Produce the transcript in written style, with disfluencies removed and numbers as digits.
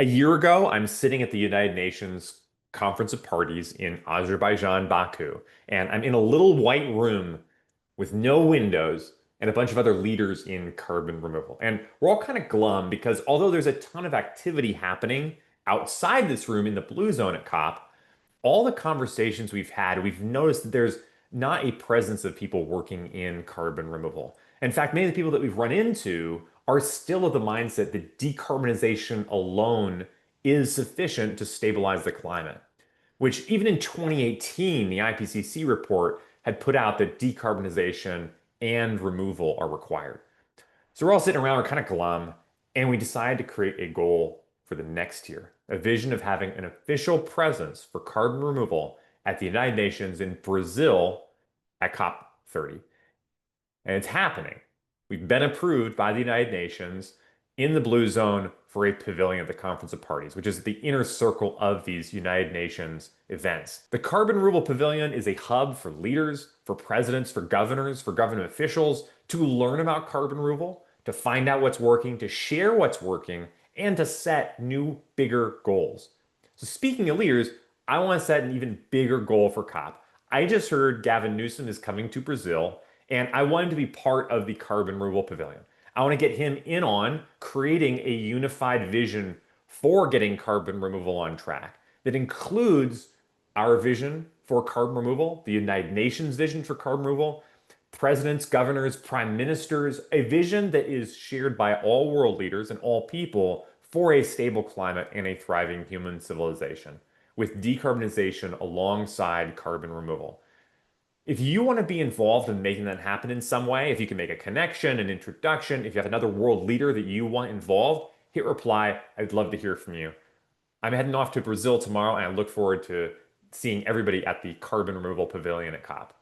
A year ago, I'm sitting at the United Nations Conference of Parties in Azerbaijan, Baku, and I'm in a little white room with no windows and a bunch of other leaders in carbon removal. And we're all kind of glum because although there's a ton of activity happening outside this room in the blue zone at COP, all the conversations we've had, we've noticed that there's not a presence of people working in carbon removal. In fact, many of the people that we've run into are still of the mindset that decarbonization alone is sufficient to stabilize the climate, which even in 2018, the IPCC report had put out that decarbonization and removal are required. So we're all sitting around, we're kind of glum, and we decided to create a goal for the next year, a vision of having an official presence for carbon removal at the United Nations in Brazil at COP30. And it's happening. We've been approved by the United Nations in the blue zone for a pavilion at the Conference of Parties, which is the inner circle of these United Nations events. The Carbon Removal Pavilion is a hub for leaders, for presidents, for governors, for government officials to learn about carbon removal, to find out what's working, to share what's working, and to set new, bigger goals. So, speaking of leaders, I want to set an even bigger goal for COP. I just heard Gavin Newsom is coming to Brazil, and I want him to be part of the Carbon Removal Pavilion. I want to get him in on creating a unified vision for getting carbon removal on track that includes our vision for carbon removal, the United Nations vision for carbon removal, presidents, governors, prime ministers, a vision that is shared by all world leaders and all people for a stable climate and a thriving human civilization, with decarbonization alongside carbon removal. If you want to be involved in making that happen in some way, if you can make a connection, an introduction, if you have another world leader that you want involved, hit reply. I'd love to hear from you. I'm heading off to Brazil tomorrow, and I look forward to seeing everybody at the Carbon Removal Pavilion at COP.